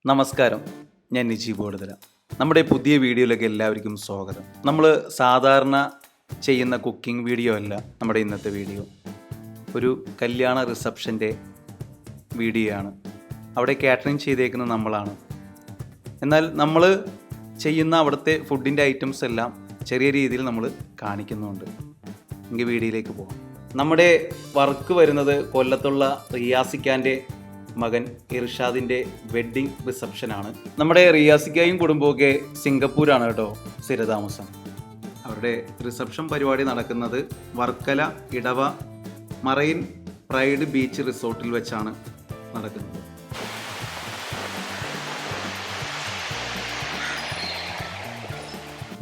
നമസ്കാരം, ഞാൻ നിജി ബോർഡുതല. നമ്മുടെ പുതിയ വീഡിയോയിലേക്ക് എല്ലാവർക്കും സ്വാഗതം. നമ്മൾ സാധാരണ ചെയ്യുന്ന കുക്കിംഗ് വീഡിയോ അല്ല നമ്മുടെ ഇന്നത്തെ വീഡിയോ. ഒരു കല്യാണ റിസപ്ഷൻ്റെ വീഡിയോ ആണ്. അവിടെ കാറ്ററിംഗ് ചെയ്തേക്കുന്നത് നമ്മളാണ്. എന്നാൽ നമ്മൾ ചെയ്യുന്ന അവിടുത്തെ ഫുഡിൻ്റെ ഐറ്റംസ് എല്ലാം ചെറിയ രീതിയിൽ നമ്മൾ കാണിക്കുന്നുണ്ട്. എങ്കിൽ വീഡിയോയിലേക്ക് പോകാം. നമ്മുടെ വർക്ക് വരുന്നത് കൊല്ലത്തുള്ള റിയാസിക്കാൻ്റെ മകൻ ഇർഷാദിൻ്റെ വെഡ്ഡിങ് റിസപ്ഷനാണ്. നമ്മുടെ റിയാസിക്കയും കുടുംബമൊക്കെ സിംഗപ്പൂരാണ് കേട്ടോ സ്ഥിരതാമസം. അവരുടെ റിസപ്ഷൻ പരിപാടി നടക്കുന്നത് വർക്കല ഇടവ മറൈൻ പ്രൈഡ് ബീച്ച് റിസോർട്ടിൽ വെച്ചാണ് നടക്കുന്നത്.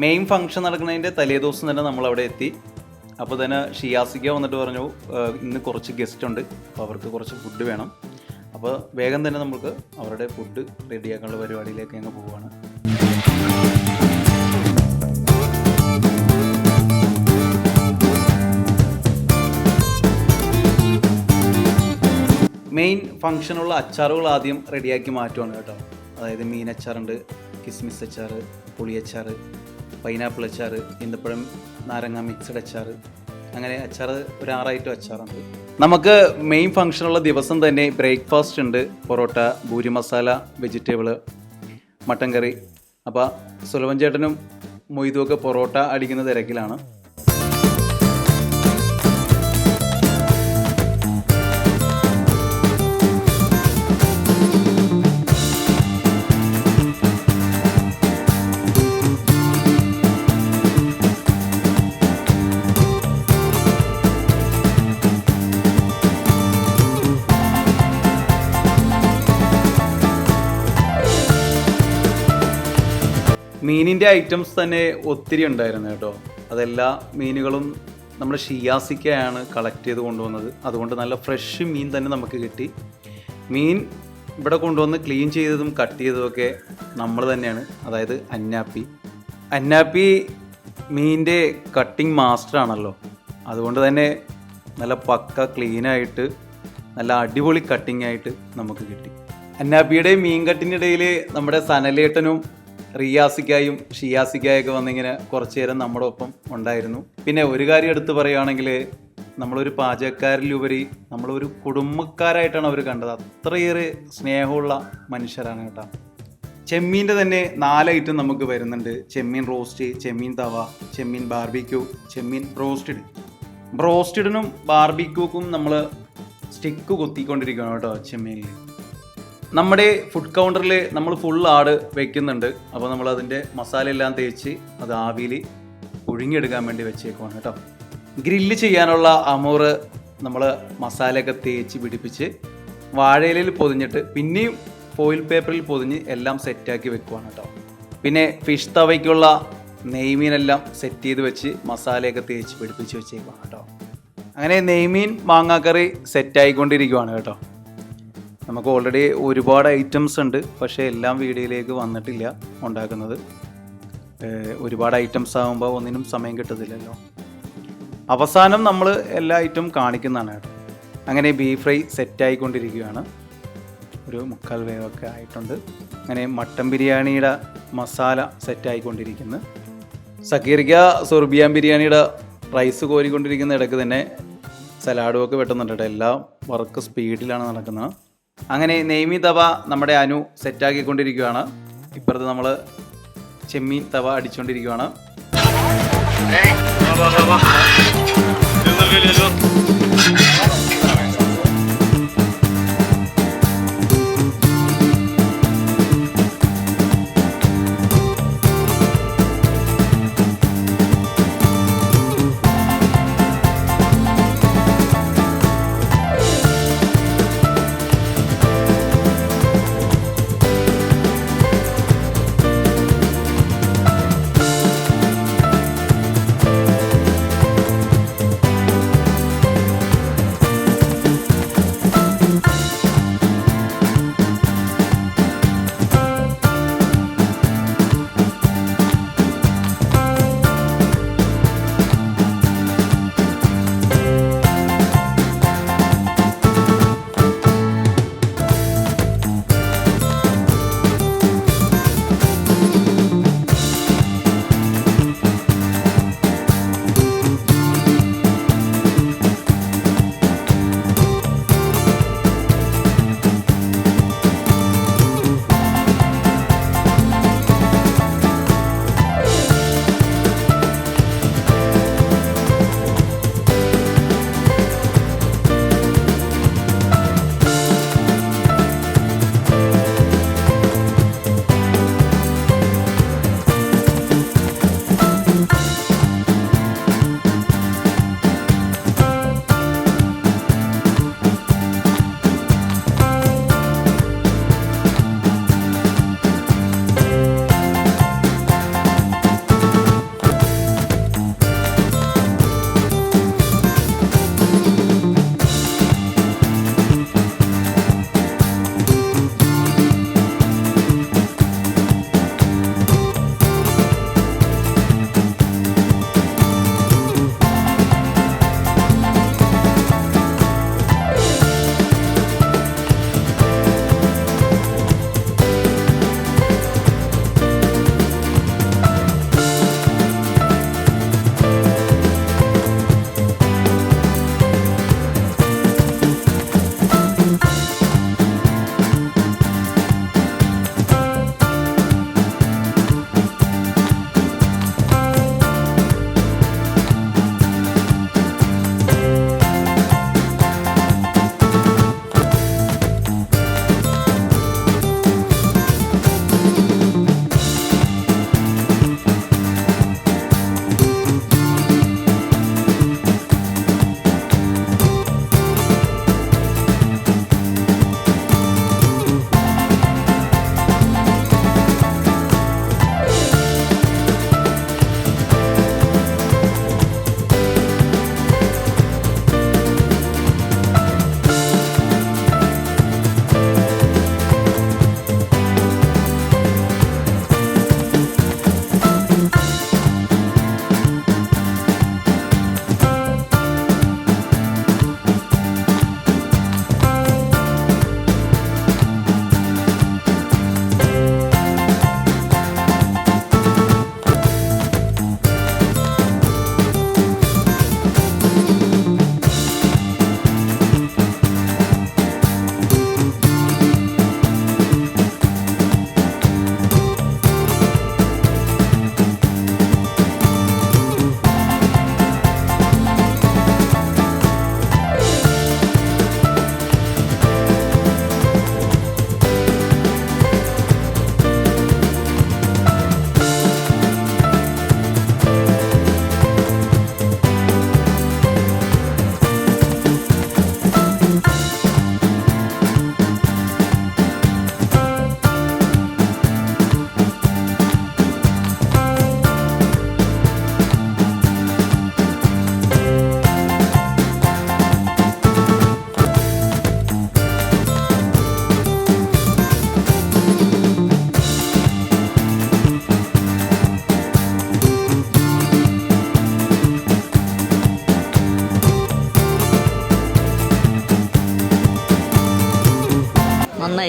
മെയിൻ ഫംഗ്ഷൻ നടക്കുന്നതിൻ്റെ തലേദിവസം തന്നെ നമ്മളവിടെ എത്തി. അപ്പോൾ തന്നെ ഷിയാസിക്ക വന്നിട്ട് പറഞ്ഞു ഇന്ന് കുറച്ച് ഗസ്റ്റ് ഉണ്ട്, അപ്പോൾ അവർക്ക് കുറച്ച് ഫുഡ് വേണം. അപ്പോൾ വേഗം തന്നെ നമുക്ക് അവരുടെ ഫുഡ് റെഡിയാക്കാനുള്ള പരിപാടിയിലേക്ക് അങ്ങ് പോവുകയാണ്. മെയിൻ ഫംഗ്ഷനുള്ള അച്ചാറുകൾ ആദ്യം റെഡിയാക്കി മാറ്റുവാണ് കേട്ടോ. അതായത് മീൻ അച്ചാറുണ്ട്, കിസ്മിസ് അച്ചാർ, പുളിയച്ചാർ, പൈനാപ്പിൾ അച്ചാർ, ഈന്തപ്പഴം നാരങ്ങ മിക്സഡ് അച്ചാർ, അങ്ങനെ അച്ചാർ ഒരു 6 ഐറ്റം അച്ചാറുണ്ട്. നമുക്ക് മെയിൻ ഫംഗ്ഷനുള്ള ദിവസം തന്നെ ബ്രേക്ക്ഫാസ്റ്റ് ഉണ്ട്. പൊറോട്ട, പൂരി മസാല, വെജിറ്റബിള്, മട്ടൻ കറി. അപ്പോൾ സുലഭൻ ചേട്ടനും മൊയ്തുമൊക്കെ പൊറോട്ട അടിക്കുന്ന തിരക്കിലാണ്. മീനിൻ്റെ ഐറ്റംസ് തന്നെ ഒത്തിരി ഉണ്ടായിരുന്നു കേട്ടോ. അതെല്ലാ മീനുകളും നമ്മുടെ ഷിയാസിക്കയാണ് കളക്ട് ചെയ്ത് കൊണ്ടുവന്നത്. അതുകൊണ്ട് നല്ല ഫ്രഷ് മീൻ തന്നെ നമുക്ക് കിട്ടി. മീൻ ഇവിടെ കൊണ്ടുവന്ന് ക്ലീൻ ചെയ്തതും കട്ട് ചെയ്തതുമൊക്കെ നമ്മൾ തന്നെയാണ്. അതായത് അന്നാപ്പി മീനിൻ്റെ കട്ടിങ് മാസ്റ്റർ ആണല്ലോ. അതുകൊണ്ട് തന്നെ നല്ല പക്ക ക്ലീനായിട്ട് നല്ല അടിപൊളി കട്ടിങ് ആയിട്ട് നമുക്ക് കിട്ടി. അന്നാപ്പിയുടെ മീൻ കട്ടിനിടയിൽ നമ്മുടെ സനലേട്ടനും റിയാസിക്കായും ഷിയാസിക്കായൊക്കെ വന്നിങ്ങനെ കുറച്ചു നേരം നമ്മുടെ ഒപ്പം ഉണ്ടായിരുന്നു. പിന്നെ ഒരു കാര്യം എടുത്ത് പറയുകയാണെങ്കിൽ നമ്മളൊരു പാചകക്കാരിലുപരി നമ്മളൊരു കുടുംബക്കാരായിട്ടാണ് അവർ കണ്ടത്. അത്രയേറെ സ്നേഹമുള്ള മനുഷ്യരാണ് കേട്ടോ. ചെമ്മീൻ്റെ തന്നെ 4 ഐറ്റം നമുക്ക് വരുന്നുണ്ട്. ചെമ്മീൻ റോസ്റ്റ്, ചെമ്മീൻ തവ, ചെമ്മീൻ ബാർബിക്യൂ, ചെമ്മീൻ ബ്രോസ്റ്റഡിനും ബാർബിക്യൂക്കും നമ്മൾ സ്റ്റിക്ക് കൊത്തിക്കൊണ്ടിരിക്കുകയാണ് കേട്ടോ ചെമ്മീനിൽ. നമ്മുടെ ഫുഡ് കൗണ്ടറിൽ നമ്മൾ ഫുൾ ആട് വെക്കുന്നുണ്ട്. അപ്പോൾ നമ്മൾ അതിൻ്റെ മസാല എല്ലാം തേച്ച് അത് ആവിയിൽ പുഴുങ്ങിയെടുക്കാൻ വേണ്ടി വെച്ചേക്കുവാണ് കേട്ടോ. ഗ്രില്ല് ചെയ്യാനുള്ള അമൂറ് നമ്മൾ മസാലയൊക്കെ തേച്ച് പിടിപ്പിച്ച് വാഴയിലയിൽ പൊതിഞ്ഞിട്ട് പിന്നെയും ഫോയിൽ പേപ്പറിൽ പൊതിഞ്ഞ് എല്ലാം സെറ്റാക്കി വെക്കുവാണ് കേട്ടോ. പിന്നെ ഫിഷ് തവയ്ക്കുള്ള നെയ്മീനെല്ലാം സെറ്റ് ചെയ്ത് വെച്ച് മസാലയൊക്കെ തേച്ച് പിടിപ്പിച്ച് വെച്ചേക്കുവാണ് കേട്ടോ. അങ്ങനെ നെയ്മീൻ മാങ്ങാക്കറി സെറ്റായിക്കൊണ്ടിരിക്കുവാണ് കേട്ടോ. നമുക്ക് ഓൾറെഡി ഒരുപാട് ഐറ്റംസ് ഉണ്ട്, പക്ഷേ എല്ലാം വീഡിയോയിലേക്ക് വന്നിട്ടില്ല ഉണ്ടാക്കുന്നത്. ഒരുപാട് ഐറ്റംസ് ആകുമ്പോൾ ഒന്നിനും സമയം കിട്ടത്തില്ലല്ലോ. അവസാനം നമ്മൾ എല്ലാ ഐറ്റം കാണിക്കുന്നതാണ് കേട്ടോ. അങ്ങനെ ബീഫ് ഫ്രൈ സെറ്റായിക്കൊണ്ടിരിക്കുകയാണ്. ഒരു 3/4 വേവൊക്കെ ആയിട്ടുണ്ട്. അങ്ങനെ മട്ടൻ ബിരിയാണിയുടെ മസാല സെറ്റായിക്കൊണ്ടിരിക്കുന്നു. സക്കീറിക്ക സുർബിയാൻ ബിരിയാണിയുടെ റൈസ് കോരിക്കൊണ്ടിരിക്കുന്ന ഇടയ്ക്ക് തന്നെ സലാഡും ഒക്കെ വെട്ടുന്നുണ്ട് കേട്ടോ. എല്ലാം വർക്ക് സ്പീഡിലാണ് നടക്കുന്നത്. അങ്ങനെ നെയ്മീൻ തവ നമ്മുടെ അനു സെറ്റാക്കിക്കൊണ്ടിരിക്കുകയാണ്. ഇപ്പുറത്ത് നമ്മൾ ചെമ്മീൻ തവ അടിച്ചുകൊണ്ടിരിക്കുകയാണ്.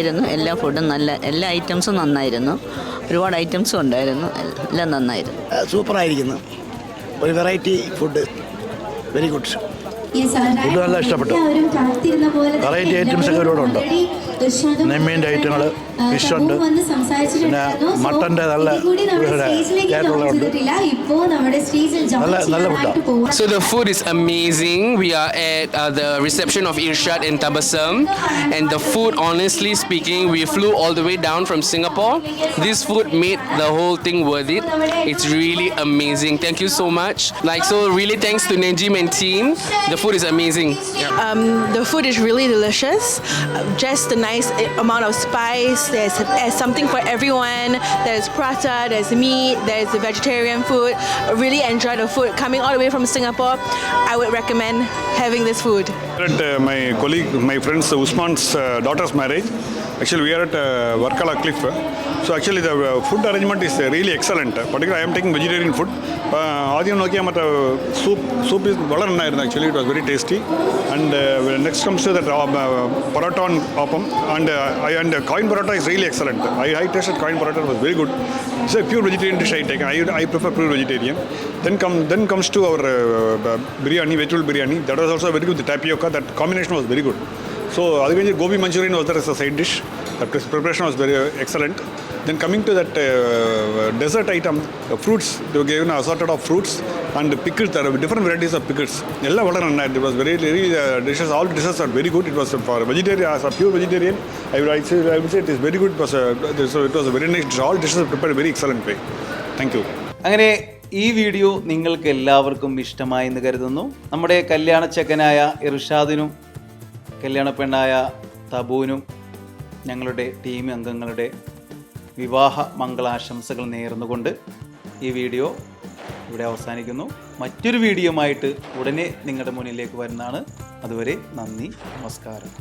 നന്നായിരുന്നു. എല്ലാ ഫുഡും എല്ലാ ഐറ്റംസും നന്നായിരുന്നു. ഒരുപാട് ഐറ്റംസും ഉണ്ടായിരുന്നു. എല്ലാം നന്നായിരുന്നു. സൂപ്പറായിരിക്കുന്നു. ഒരു variety food, very good. Food നല്ല ഇഷ്ടപ്പെട്ടു. വെറൈറ്റി ഐറ്റംസ് ഒക്കെ ഒരുപാട് ഉണ്ട്. നെമ്മീൻ്റെ ഐറ്റങ്ങൾ, ഫിഷ് ഉണ്ട്, പിന്നെ മട്ടൻ്റെ നല്ല നല്ല ഫുഡാണ്. So the food is amazing. We are at the reception of Irshad in Tabassum, and the food, honestly speaking, we flew all the way down from Singapore. This food made the whole thing worth it. It's really amazing. Thank you so much. So really thanks to Najim and team. The food is amazing. The food is really delicious. Just a nice amount of spice. There's something for everyone. There's prata, there's meat, there's the vegetarian food. Really enjoy the food. Coming all the way from Singapore, I would recommend having this food. At my colleague, my friend's Usman's daughter's marriage. Actually, we are at Varkala Cliff. So actually, the food arrangement is really excellent. Particularly, I am taking vegetarian food. Adiyam nokiya matta soup is വളരെ നന്നായിരുന്നു. Actually, it was very tasty. And next comes to that paratha on appam, and coin paratha is really excellent. I tasted coin paratha, was very good. It's a pure vegetarian dish I take. I prefer pure vegetarian. Then comes to our biryani, vegetable biryani. That was also very good. The tapioca, that combination was very good. So gobi manchurian was there as a side dish. The preparation was very excellent. Then coming to that dessert item, the fruits, they were given assorted of fruits and pickles. There are different varieties of pickles. Ella വളരെ നന്നായി. It was very dishes. All dishes are very good. It was for vegetarian, as a pure vegetarian. I would say it is very good. It was a very nice dish. All dishes are prepared in a very excellent way. Thank you. അങ്ങനെ ഈ video നിങ്ങൾക്ക് എല്ലാവർക്കും ഇഷ്ടമായി എന്ന് കരുതുന്നു. നമ്മുടെ കല്യാണച്ചക്കനായ ഇർഷാദിനും കല്യാണ പെണ്ണായ തബൂനും ഞങ്ങളുടെ ടീം അംഗങ്ങളുടെ വിവാഹ മംഗളാശംസകൾ നേർന്നുകൊണ്ട് ഈ വീഡിയോ ഇവിടെ അവസാനിക്കുന്നു. മറ്റൊരു വീഡിയോയുമായിട്ട് ഉടനെ നിങ്ങളുടെ മുന്നിലേക്ക് വരുന്നതാണ്. അതുവരെ നന്ദി, നമസ്കാരം.